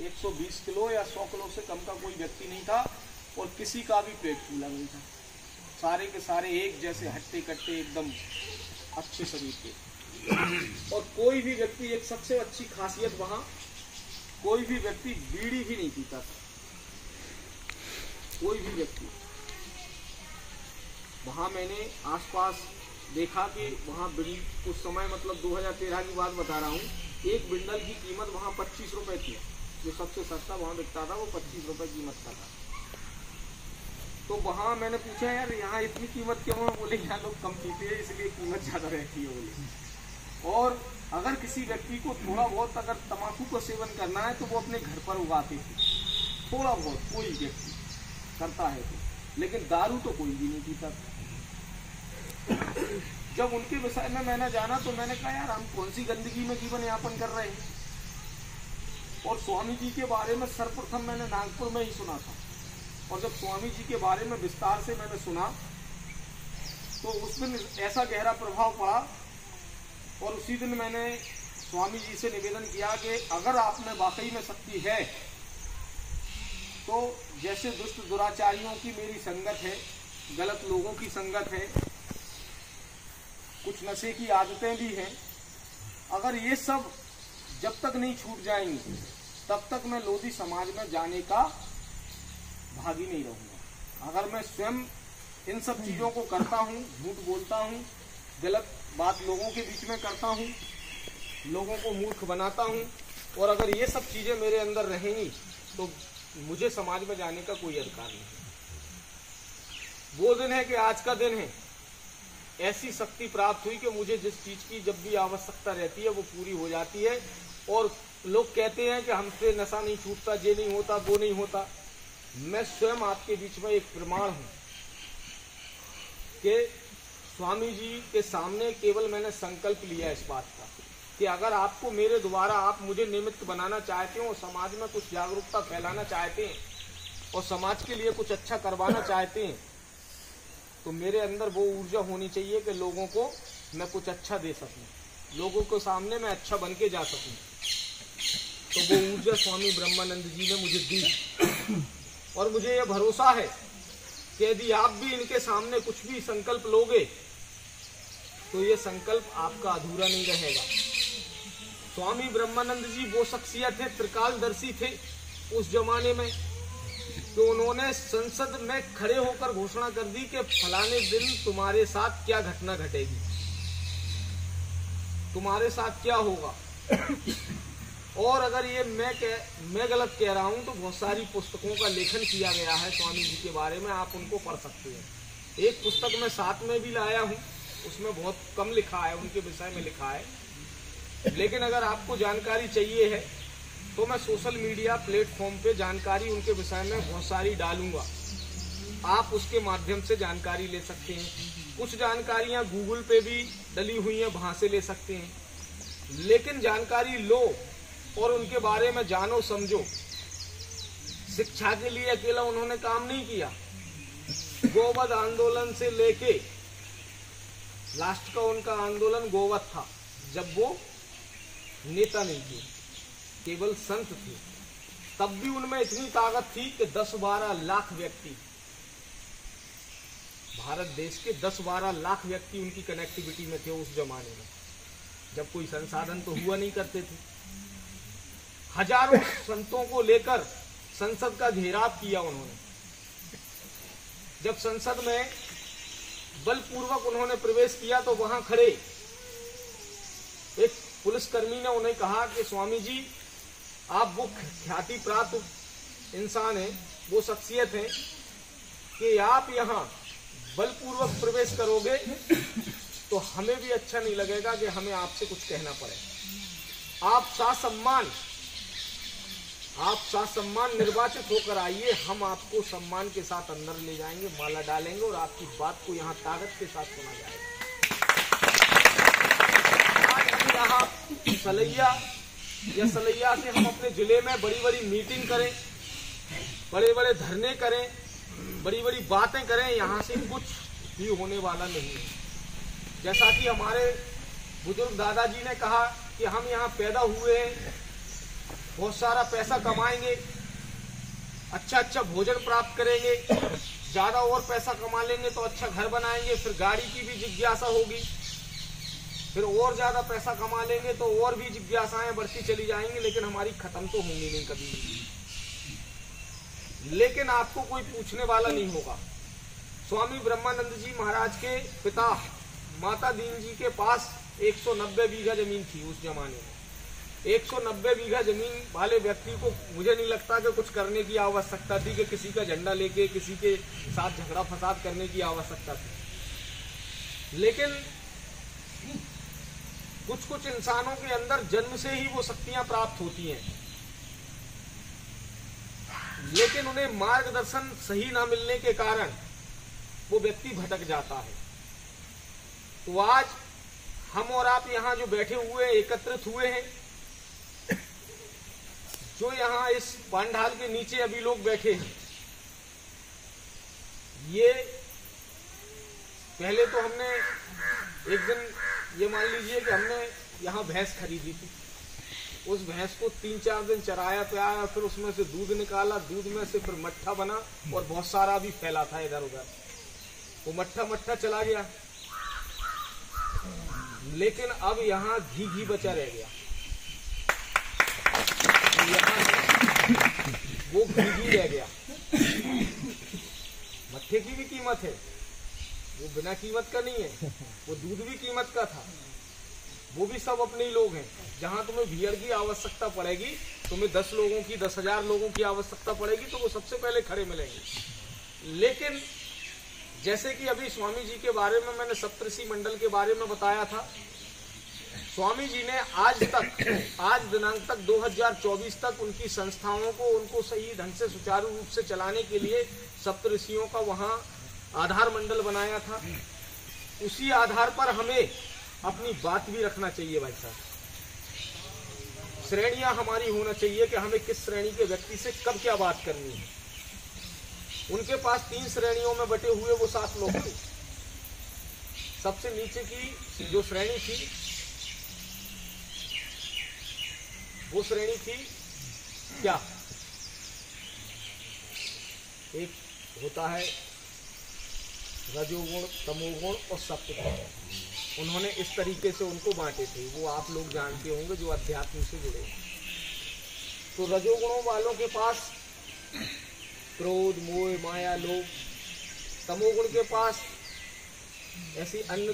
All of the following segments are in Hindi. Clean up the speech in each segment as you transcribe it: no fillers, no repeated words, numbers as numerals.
120 किलो या 100 किलो से कम का कोई व्यक्ति नहीं था और किसी का भी पेट फूला नहीं था। सारे के सारे एक जैसे हट्टे कट्टे एकदम अच्छे शरीर के। और कोई भी व्यक्ति, एक सबसे अच्छी खासियत वहां, कोई भी व्यक्ति बीड़ी भी नहीं पीता था। कोई भी व्यक्ति वहां, मैंने आसपास देखा कि वहां उस समय, मतलब 2013 की बात बता रहा हूँ, एक बिंडल की कीमत वहां 25 रुपए थी। जो सबसे सस्ता वहां बिकता था वो 25 रुपए कीमत का था। तो वहां मैंने पूछा, यार यहाँ इतनी कीमत क्यों है? बोले यहाँ लोग कम पीते हैं इसलिए कीमत ज्यादा रहती है बोले। और अगर किसी व्यक्ति को थोड़ा बहुत अगर तंबाकू का सेवन करना है तो वो अपने घर पर उगाते थे, थोड़ा बहुत कोई व्यक्ति करता है तो, लेकिन दारू तो कोई भी नहीं पीता था। जब उनके विषय में मैंने जाना तो मैंने कहा, यार हम कौन सी गंदगी में जीवन यापन कर रहे हैं। और स्वामी जी के बारे में सर्वप्रथम मैंने नागपुर में ही सुना था, और जब स्वामी जी के बारे में विस्तार से मैंने सुना तो उस दिन ऐसा गहरा प्रभाव पड़ा। और उसी दिन मैंने स्वामी जी से निवेदन किया कि अगर आप में वाकई में शक्ति है तो जैसे दुष्ट दुराचारियों की मेरी संगत है, गलत लोगों की संगत है, कुछ नशे की आदतें भी हैं, अगर ये सब जब तक नहीं छूट जाएंगी तब तक मैं लोधी समाज में जाने का भागी नहीं रहूंगा। अगर मैं स्वयं इन सब चीजों को करता हूँ, झूठ बोलता हूँ, गलत बात लोगों के बीच में करता हूँ, लोगों को मूर्ख बनाता हूँ, और अगर ये सब चीजें मेरे अंदर रहेंगी तो मुझे समाज में जाने का कोई अधिकार नहीं है। वो दिन है कि आज का दिन है। ऐसी शक्ति प्राप्त हुई कि मुझे जिस चीज की जब भी आवश्यकता रहती है वो पूरी हो जाती है। और लोग कहते हैं कि हमसे नशा नहीं छूटता, ये नहीं होता, वो नहीं होता। मैं स्वयं आपके बीच में एक प्रमाण हूं कि स्वामी जी के सामने केवल मैंने संकल्प लिया इस बात का कि अगर आपको मेरे द्वारा, आप मुझे निमित्त बनाना चाहते हो और समाज में कुछ जागरूकता फैलाना चाहते हैं और समाज के लिए कुछ अच्छा करवाना चाहते हैं, तो मेरे अंदर वो ऊर्जा होनी चाहिए कि लोगों को मैं कुछ अच्छा दे सकूं, लोगों के सामने मैं अच्छा बन के जा सकूं। तो वो ऊर्जा स्वामी ब्रह्मानंद जी ने मुझे दी। और मुझे ये भरोसा है कि यदि आप भी इनके सामने कुछ भी संकल्प लोगे तो ये संकल्प आपका अधूरा नहीं रहेगा। स्वामी ब्रह्मानंद जी वो शख्सियत थे, त्रिकालदर्शी थे उस जमाने में, तो उन्होंने संसद में खड़े होकर घोषणा कर दी कि फलाने दिन तुम्हारे साथ क्या घटना घटेगी, तुम्हारे साथ क्या होगा। और अगर ये मैं गलत कह रहा हूं तो बहुत सारी पुस्तकों का लेखन किया गया है स्वामी जी के बारे में, आप उनको पढ़ सकते हैं। एक पुस्तक मैं साथ में भी लाया हूं, उसमें बहुत कम लिखा है, उनके विषय में लिखा है। लेकिन अगर आपको जानकारी चाहिए है तो मैं सोशल मीडिया प्लेटफॉर्म पे जानकारी उनके विषय में बहुत सारी डालूंगा, आप उसके माध्यम से जानकारी ले सकते हैं। कुछ जानकारियां गूगल पे भी डली हुई हैं, वहां से ले सकते हैं। लेकिन जानकारी लो और उनके बारे में जानो समझो। शिक्षा के लिए अकेला उन्होंने काम नहीं किया। गोवध आंदोलन से लेके लास्ट का उनका आंदोलन गोवध था, जब वो नेता नहीं थे, केवल संत थे, तब भी उनमें इतनी ताकत थी कि 10-12 लाख व्यक्ति, भारत देश के 10-12 लाख व्यक्ति उनकी कनेक्टिविटी में थे उस जमाने में, जब कोई संसाधन तो हुआ नहीं करते थे। हजारों संतों को लेकर संसद का घेराव किया उन्होंने। जब संसद में बलपूर्वक उन्होंने प्रवेश किया तो वहां खड़े एक पुलिसकर्मी ने उन्हें कहा कि स्वामी जी, आप वो ख्याति प्राप्त इंसान हैं, वो शख्सियत हैं कि आप यहाँ बलपूर्वक प्रवेश करोगे तो हमें भी अच्छा नहीं लगेगा कि हमें आपसे कुछ कहना पड़े। आप सासम्मान निर्वाचित होकर आइए, हम आपको सम्मान के साथ अंदर ले जाएंगे, माला डालेंगे और आपकी बात को यहाँ ताकत के साथ सुना जाएगा। यहाँ सलैया से हम अपने जिले में बड़ी बड़ी मीटिंग करें, बड़े बड़े धरने करें, बड़ी बड़ी बातें करें, यहाँ से कुछ भी होने वाला नहीं है। जैसा कि हमारे बुजुर्ग दादाजी ने कहा कि हम यहाँ पैदा हुए हैं, बहुत सारा पैसा कमाएंगे, अच्छा अच्छा भोजन प्राप्त करेंगे, ज्यादा और पैसा कमा लेंगे तो अच्छा घर बनाएंगे, फिर गाड़ी की भी जिज्ञासा होगी, फिर और ज्यादा पैसा कमा लेंगे तो और भी जिज्ञासाएं बढ़ती चली जाएंगी, लेकिन हमारी खत्म तो होंगी नहीं कभी भी। लेकिन आपको कोई पूछने वाला नहीं होगा। स्वामी ब्रह्मानंद जी महाराज के पिता माता दीन जी के पास 190 बीघा जमीन थी उस जमाने में। 190 बीघा जमीन वाले व्यक्ति को मुझे नहीं लगता कि कुछ करने की आवश्यकता थी, कि किसी का झंडा लेके किसी के साथ झगड़ा फसाद करने की आवश्यकता थी। लेकिन कुछ कुछ इंसानों के अंदर जन्म से ही वो शक्तियां प्राप्त होती हैं, लेकिन उन्हें मार्गदर्शन सही ना मिलने के कारण वो व्यक्ति भटक जाता है। तो आज हम और आप यहाँ जो बैठे हुए एकत्रित हुए हैं, जो यहाँ इस पांडाल के नीचे अभी लोग बैठे हैं, ये पहले तो हमने एक दिन ये मान लीजिए कि हमने यहाँ भैंस खरीदी थी। उस भैंस को 3-4 दिन चराया पियाया, फिर उसमें से दूध निकाला, दूध में से फिर मट्ठा बना और बहुत सारा भी फैला था इधर उधर। वो मट्ठा चला गया, लेकिन अब यहाँ घी बचा रह गया। यहाँ वो घी रह गया। मट्ठे की भी कीमत है, वो बिना कीमत का नहीं है। वो दूध भी कीमत का था। वो भी सब अपने ही लोग हैं। जहां तुम्हें भीड़ की आवश्यकता पड़ेगी, तुम्हें 10 लोगों की 10,000 लोगों की आवश्यकता पड़ेगी, तो वो सबसे पहले खड़े मिलेंगे। लेकिन जैसे कि अभी स्वामी जी के बारे में मैंने सप्तऋषि मंडल के बारे में बताया था, स्वामी जी ने आज दिनांक तक 2024 तक उनकी संस्थाओं को उनको सही ढंग से सुचारू रूप से चलाने के लिए सप्तऋषियों का वहां आधार मंडल बनाया था। उसी आधार पर हमें अपनी बात भी रखना चाहिए भाई साहब। श्रेणियां हमारी होना चाहिए कि हमें किस श्रेणी के व्यक्ति से कब क्या बात करनी है। उनके पास 3 श्रेणियों में बटे हुए वो 7 लोग थे। सबसे नीचे की जो श्रेणी थी, वो श्रेणी थी क्या, एक होता है रजोगुण, तमोगुण और सत्वगुण। उन्होंने इस तरीके से उनको बांटे थे, वो आप लोग जानते होंगे जो अध्यात्म से जुड़े। तो रजोगुणों वालों के पास क्रोध, मोह, माया, लोभ। तमोगुण के पास ऐसी अन्य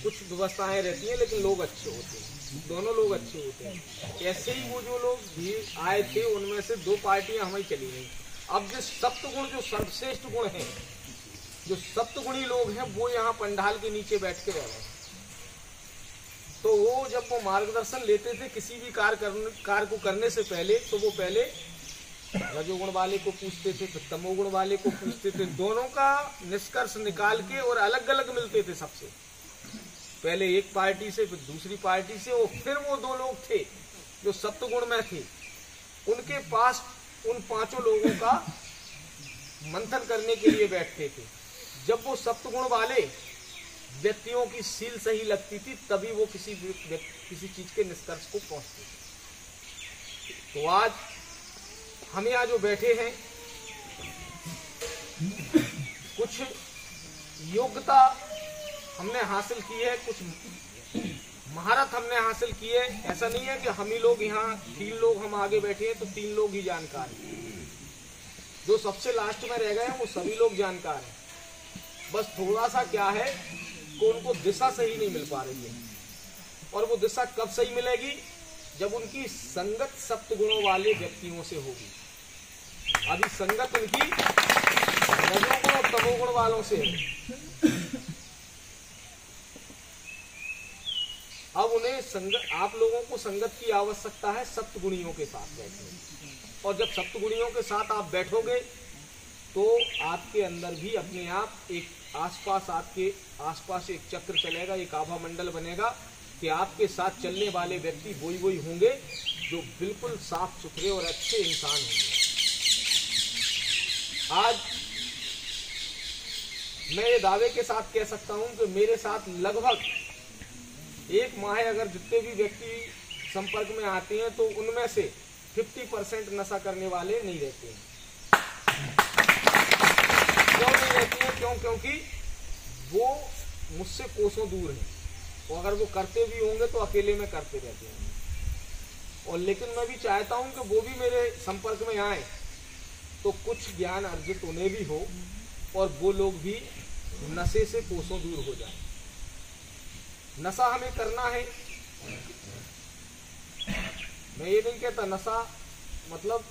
कुछ व्यवस्थाएं रहती हैं, लेकिन लोग अच्छे होते हैं, दोनों लोग अच्छे होते हैं। ऐसे ही वो जो लोग भी आए थे, उनमें से 2 पार्टियां हमें चली गई। अब जो सप्तगुण, जो सर्वश्रेष्ठ गुण है, जो सप्तगुणी लोग हैं, वो यहाँ पंडाल के नीचे बैठ के रह रहे हैं। तो वो जब वो मार्गदर्शन लेते थे किसी भी कार्य को करने से पहले, तो वो पहले रजोगुण वाले को पूछते थे, फिर तमोगुण वाले को पूछते थे। दोनों का निष्कर्ष निकाल के, और अलग अलग मिलते थे सबसे पहले, एक पार्टी से फिर दूसरी पार्टी से, और फिर वो 2 लोग थे जो सप्तगुण में थे, उनके पास उन 5 लोगों का मंथन करने के लिए बैठते थे। जब वो सप्तगुण वाले व्यक्तियों की सील सही लगती थी, तभी वो किसी चीज के निष्कर्ष को पहुंचते थे। तो आज हम यहाँ जो बैठे हैं, कुछ योग्यता हमने हासिल की है, कुछ महारत हमने हासिल की है। ऐसा नहीं है कि हम ही लोग यहाँ 3 लोग हम आगे बैठे हैं तो 3 लोग ही जानकार हैं। जो सबसे लास्ट में रह गए हैं वो सभी लोग जानकार हैं। बस थोड़ा सा क्या है कि उनको दिशा सही नहीं मिल पा रही है, और वो दिशा कब सही मिलेगी, जब उनकी संगत सप्तगुणों वाले व्यक्तियों से होगी। अभी संगत उनकी रजोगुण और तमोगुण वालों से है। अब उन्हें आप लोगों को संगत की आवश्यकता है सप्तगुणियों के साथ बैठने, और जब सप्तगुणियों के साथ आप बैठोगे तो आपके अंदर भी अपने आप एक आपके आसपास एक चक्र चलेगा, एक आभा मंडल बनेगा कि आपके साथ चलने वाले व्यक्ति वही होंगे जो बिल्कुल साफ सुथरे और अच्छे इंसान होंगे। आज मैं ये दावे के साथ कह सकता हूं कि मेरे साथ लगभग 1 माह अगर जितने भी व्यक्ति संपर्क में आते हैं, तो उनमें से 50% नशा करने वाले नहीं रहते हैं। क्यों नहीं रहते हैं? क्योंकि वो मुझसे कोसों दूर हैं, और अगर वो करते भी होंगे तो अकेले में करते रहते होंगे। और लेकिन मैं भी चाहता हूं कि वो भी मेरे संपर्क में आए तो कुछ ज्ञान अर्जित उन्हें भी हो और वो लोग भी नशे से कोसों दूर हो जाए। नशा हमें करना है, मैं ये नहीं कहता नशा मतलब